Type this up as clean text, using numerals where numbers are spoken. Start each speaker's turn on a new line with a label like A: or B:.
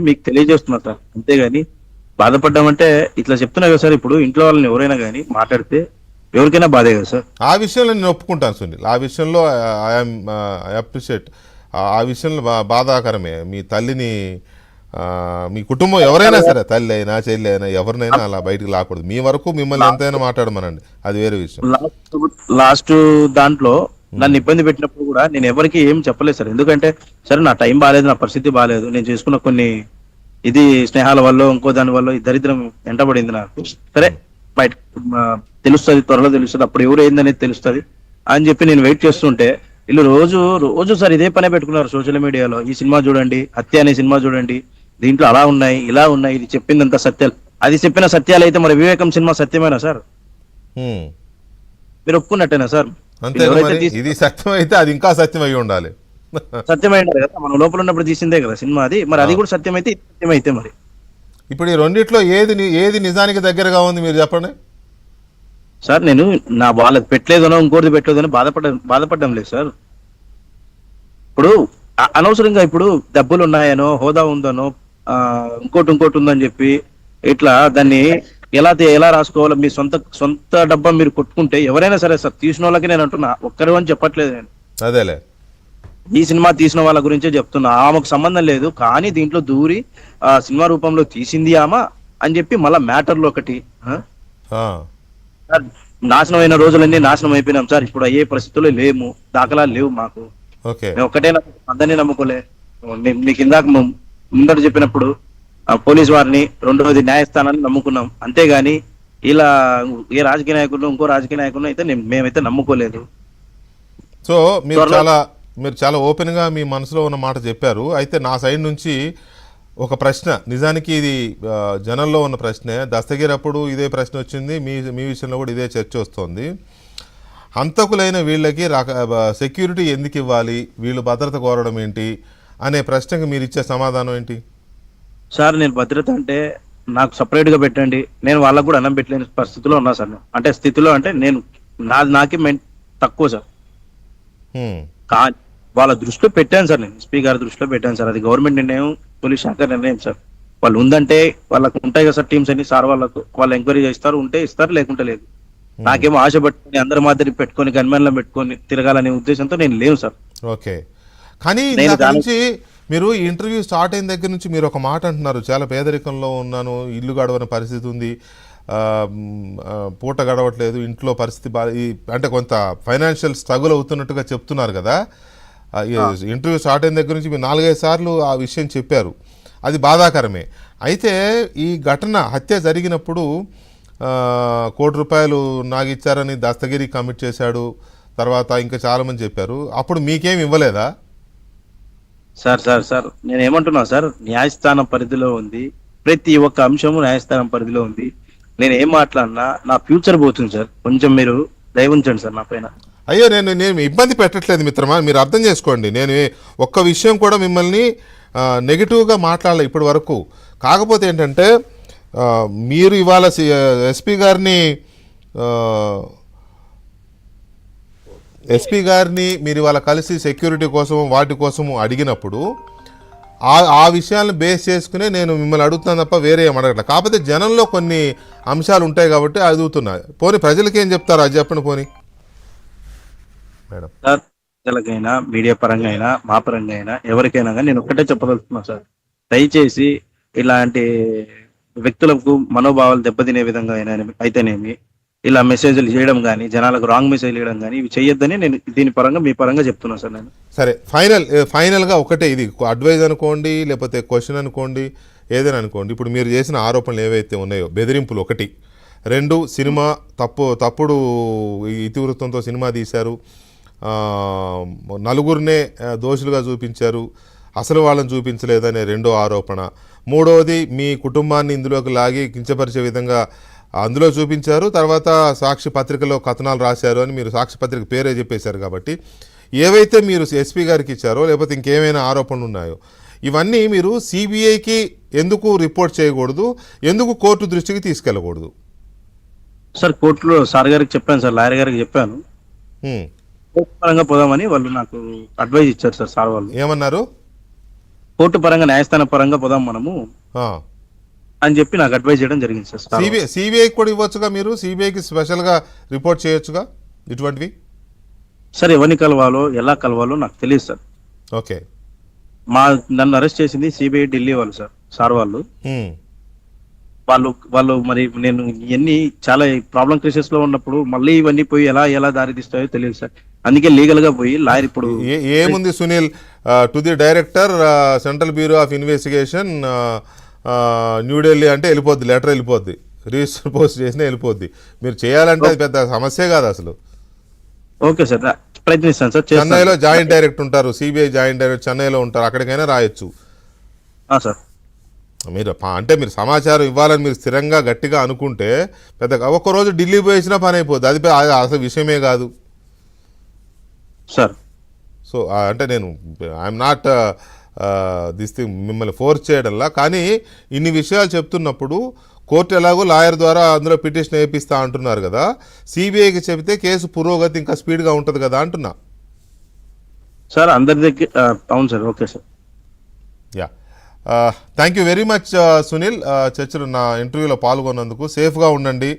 A: మీకు తెలియజేస్తున్నా సార్. అంతేగాని బాధపడ్డామంటే ఇట్లా చెప్తున్నా కదా సార్. ఇప్పుడు ఇంట్లో వాళ్ళని ఎవరైనా కానీ మాట్లాడితే ఎవరికైనా బాధే కదా సార్.
B: ఆ విషయంలో నేను ఒప్పుకుంటాను సునీల్, ఆ విషయంలో ఐ అప్రిషియేట్. ఆ విషయంలో బాధాకరమే. మీ తల్లిని మీ కుటుంబం ఎవరైనా సరే, తల్లి అయినా చెల్లి అయినా ఎవరినైనా అలా బయటకు లాకూడదు. మీ వరకు మిమ్మల్ని ఎంతైనా మాట్లాడమనండి, అది వేరే విషయం.
A: లాస్ట్ దాంట్లో నన్ను ఇబ్బంది పెట్టినప్పుడు కూడా నేను ఎవరికి ఏం చెప్పలేదు సార్. ఎందుకంటే సరే నా టైం బాగాలేదు, నా పరిస్థితి బాగాలేదు, నేను చేసుకున్న కొన్ని ఇది స్నేహాల వల్ల ఇంకో దాని వల్ల ఈ దరిద్రం వెంటబడింది నాకు. సరే బయట తెలుస్తుంది, త్వరలో తెలుస్తుంది, అప్పుడు ఎవరు ఏందనేది తెలుస్తుంది అని చెప్పి నేను వెయిట్ చేస్తుంటే వీళ్ళు రోజు రోజు సార్ ఇదే పనే పెట్టుకున్నారు సోషల్ మీడియాలో. ఈ సినిమా చూడండి, హత్య అనే సినిమా చూడండి, దీంట్లో అలా ఉన్నాయి ఇలా ఉన్నాయి, ఇది చెప్పిందంత సత్యాలు. అది చెప్పిన సత్యాలు అయితే మరి వివేకం సినిమా సత్యమేనా సార్? మీరు ఒప్పుకున్నట్టేనా సార్?
B: అంతే, ఇది సత్యం అయితే అది ఇంకా సత్యం అయి ఉండాలి.
A: సత్యమైంది కదా, మనం లోపల ఉన్నప్పుడు తీసిందే కదా సినిమా అది. మరి అది కూడా సత్యమైతే సత్యమైతే మరి
B: ఇప్పుడు ఈ రెండిట్లో ఏది నిజానికి దగ్గరగా ఉంది మీరు చెప్పండి
A: సార్. నేను నా వాళ్ళకి పెట్టలేదనో ఇంకోటి పెట్టలేదనో బాధపడడం లేదు సార్. ఇప్పుడు అనవసరంగా ఇప్పుడు డబ్బులు ఉన్నాయనో హోదా ఉందనో ఇంకోటి ఉందని చెప్పి ఇట్లా దాన్ని ఎలా రాసుకోవాలో మీ సొంత డబ్బా మీరు కొట్టుకుంటే ఎవరైనా సరే సార్, తీసిన వాళ్ళకి నేను అంటున్నా, ఒక్కరు అని చెప్పట్లేదు నేను.
B: అదేలే,
A: ఈ సినిమా తీసిన వాళ్ళ గురించే చెప్తున్నా. ఆమెకు సంబంధం లేదు, కానీ దీంట్లో దూరి ఆ సినిమా రూపంలో తీసింది ఆమె అని చెప్పి మళ్ళా మ్యాటర్లో ఒకటి నాశనం అయిన రోజులన్నీ నాశనం అయిపోయినాం సార్. ఇప్పుడు అయ్యే పరిస్థితుల్లో లేము, దాఖలాలు లేవు మాకు. మేము ఒక్కటే అందరినీ నమ్ముకోలే. మీకు ఇందాక ముందట చెప్పినప్పుడు పోలీస్ వారిని, రెండవది న్యాయస్థానాన్ని నమ్ముకున్నాం. అంతేగాని ఇలా ఏ రాజకీయ నాయకులు ఇంకో రాజకీయ నాయకులు అయితే మేమైతే నమ్ముకోలేదు.
B: సో మీరు చాలా ఓపెన్ గా మీ మనసులో ఉన్న మాట చెప్పారు. అయితే నా సైడ్ నుంచి ఒక ప్రశ్న, నిజానికి ఇది జనంలో ఉన్న ప్రశ్నే. దస్తగిరి అప్పుడు ఇదే ప్రశ్న వచ్చింది, మీ విషయంలో కూడా ఇదే చర్చ వస్తుంది. హంతకులైన వీళ్ళకి సెక్యూరిటీ ఎందుకు ఇవ్వాలి, వీళ్ళు భద్రత కోరడం ఏంటి అనే ప్రశ్నకి మీరు ఇచ్చే సమాధానం ఏంటి?
A: సార్ నేను భద్రత అంటే నాకు సపరేట్ గా పెట్టండి, నేను వాళ్ళకు కూడా అన్నం పెట్టలేని పరిస్థితిలో ఉన్నా సార్. అంటే స్థితిలో అంటే నేను నాకే తక్కువ సార్. కానీ వాళ్ళ దృష్టిలో పెట్టాను సార్, నేను ఎస్పీ గారి దృష్టిలో పెట్టాను సార్. అది గవర్నమెంట్ నిర్ణయం, పోలీస్ శాఖ నిర్ణయం సార్. వాళ్ళు ఉందంటే వాళ్ళకు ఉంటాయి కదా సార్ టీమ్స్ అన్ని సార్, వాళ్ళు ఎంక్వైరీ చేస్తారు, ఉంటే ఇస్తారు, లేకుంటే లేదు. నాకేమో ఆశ పట్టుకుని అందరి మాదిరి పెట్టుకొని గన్మెన్లో పెట్టుకొని తిరగాలనే ఉద్దేశంతో నేను లేను సార్.
B: ఓకే, కానీ నుంచి మీరు ఇంటర్వ్యూ స్టార్ట్ అయిన దగ్గర నుంచి మీరు ఒక మాట అంటున్నారు, చాలా పేదరికంలో ఉన్నాను, ఇల్లు గడవని పరిస్థితి ఉంది, పూట గడవట్లేదు, ఇంట్లో పరిస్థితి అంటే కొంత ఫైనాన్షియల్ స్ట్రగుల్ అవుతున్నట్టుగా చెప్తున్నారు కదా. ఇంటర్వ్యూ స్టార్ట్ అయిన దగ్గర నుంచి మీరు 4-5 సార్లు ఆ విషయం చెప్పారు. అది బాధాకరమే. అయితే ఈ ఘటన హత్య జరిగినప్పుడు ₹1 కోటి నాగిచ్చారని దస్తగిరి కమిట్ చేశాడు, తర్వాత ఇంకా చాలా మంది చెప్పారు. అప్పుడు మీకేం ఇవ్వలేదా?
A: సార్ నేను ఏమంటున్నా సార్, న్యాయస్థానం పరిధిలో ఉంది, ప్రతి ఒక్క అంశము న్యాయస్థానం పరిధిలో ఉంది. నేను ఏం మాట్లాడినా నా ఫ్యూచర్ పోతుంది సార్. కొంచెం మీరు దయ ఉంచండి సార్ నా పైన.
B: అయ్యో, నేను ఇబ్బంది పెట్టట్లేదు మిత్రమా, మీరు అర్థం చేసుకోండి. నేను ఒక్క విషయం కూడా మిమ్మల్ని నెగిటివ్గా మాట్లాడలే ఇప్పటి వరకు. కాకపోతే ఏంటంటే మీరు ఇవాళ ఎస్పీ గారిని మీరు ఇవాళ కలిసి సెక్యూరిటీ కోసం వాటి కోసము అడిగినప్పుడు ఆ విషయాలను బేస్ చేసుకునే నేను మిమ్మల్ని అడుగుతున్నాను తప్ప వేరే ఏం అడగట్లేదు. కాకపోతే జనంలో కొన్ని అంశాలు ఉంటాయి కాబట్టి అడుగుతున్నా. పోనీ ప్రజలకి ఏం చెప్తారు అది చెప్పండి. పోనీ మేడం,
A: సార్ ప్రజలకైనా మీడియా పరంగా అయినా మా పరంగా అయినా ఎవరికైనా కానీ నేను ఒక్కటే చెప్పదలుచుకున్నా సార్, దయచేసి ఇలాంటి వ్యక్తులకు మనోభావాలు దెబ్బతినే విధంగా అయితేనేమి ఇలా మెసేజ్లు చేయడం కానీ, జనాలకు రాంగ్ మెసేజ్ చేయడం కానీ ఇవి చేయొద్దని నేను దీని పరంగా మీ పరంగా చెప్తున్నా సార్. నేను
B: సరే, ఫైనల్గా ఒకటే, ఇది అడ్వైజ్ అనుకోండి, లేకపోతే క్వశ్చన్ అనుకోండి, ఏదైనా అనుకోండి. ఇప్పుడు మీరు చేసిన ఆరోపణలు ఏవైతే ఉన్నాయో, బెదిరింపులు 1, 2 సినిమా తప్పుడు ఇతివృత్తంతో సినిమా తీశారు, నలుగురినే దోషులుగా చూపించారు, అసలు వాళ్ళని చూపించలేదనే 2వ ఆరోపణ, 3వది మీ కుటుంబాన్ని ఇందులోకి లాగి కించపరిచే విధంగా అందులో చూపించారు, తర్వాత సాక్షి పత్రికలో కథనాలు రాశారు అని మీరు సాక్షి పత్రిక పేరే చెప్పేశారు. కాబట్టి ఏవైతే మీరు ఎస్పీ గారికి ఇచ్చారో లేకపోతే ఇంకేమైనా ఆరోపణలు ఉన్నాయో ఇవన్నీ మీరు సిబిఐకి ఎందుకు రిపోర్ట్ చేయకూడదు, ఎందుకు కోర్టు దృష్టికి తీసుకెళ్ళకూడదు?
A: సార్ కోర్టులో సార్ గారికి చెప్పాను సార్, లాయర్ గారికి చెప్పాను, పరంగా పోదామని వాళ్ళు నాకు అడ్వైజ్ ఇచ్చారు సార్. వాళ్ళు
B: ఏమన్నారు?
A: కోర్టు పరంగా న్యాయస్థాన పరంగా పోదాం మనము అని చెప్పి నాకు అడ్వైజ్ చేయడం జరిగింది సార్.
B: సిబిఐకి కూడా ఇవ్వచ్చుగా, మీరు సిబిఐకి స్పెషల్గా రిపోర్ట్ చేయొచ్చుగా ఇటువంటివి.
A: సార్ ఎవరిని కలవాలో ఎలా కలవాలో నాకు తెలియదు సార్.
B: ఓకే.
A: నన్ను అరెస్ట్ చేసింది సిబిఐ ఢిల్లీ వాళ్ళు సార్ వాళ్ళు వాళ్ళు మరి నేను ఇవన్నీ చాలా ప్రాబ్లం కేసెస్ లో ఉన్నప్పుడు మళ్ళీ ఇవన్నీ పోయి ఎలా దారి తీస్తాయో తెలియదు సార్. అందుకే లీగల్ గా పోయి లాయర్ ఇప్పుడు
B: ఏముంది Sunil, to the director central bureau of investigation New Delhi అంటే వెళ్ళిపోద్ది, లెటర్ వెళ్ళిపోద్ది, రిజిస్టర్ పోస్ట్ చేసినా వెళ్ళిపోద్ది. మీరు చేయాలంటే అది పెద్ద సమస్య కాదు అసలు.
A: ఓకే సార్, ప్రయత్నిస్తాను సార్.
B: చెన్నైలో జాయింట్ డైరెక్టర్ ఉంటారు, సిబిఐ జాయింట్ డైరెక్టర్ చెన్నైలో ఉంటారు, అక్కడికైనా రాయొచ్చు
A: సార్.
B: మీరు అంటే మీరు సమాచారం ఇవ్వాలని మీరు స్థిరంగా గట్టిగా అనుకుంటే పెద్దగా ఒక్కరోజు ఢిల్లీ పోయించినా పని అయిపోద్ది. అది అసలు విషయమే కాదు
A: సార్.
B: సో అంటే నేను ఐఎమ్ నాట్ దిస్ థింగ్ మిమ్మల్ని ఫోర్స్ చేయడంలా, కానీ ఇన్ని విషయాలు చెప్తున్నప్పుడు కోర్టు ఎలాగో లాయర్ ద్వారా అందులో పిటిషన్ వేపిస్తా అంటున్నారు కదా, సిబిఐకి చెబితే కేసు పురోగతి ఇంకా స్పీడ్గా ఉంటుంది కదా అంటున్నా
A: సార్. అందరి దగ్గర అవును sir. Okay sir.
B: Yeah, thank you very much Sunil, చర్చలో నా ఇంటర్వ్యూలో పాల్గొన్నందుకు. సేఫ్గా ఉండండి.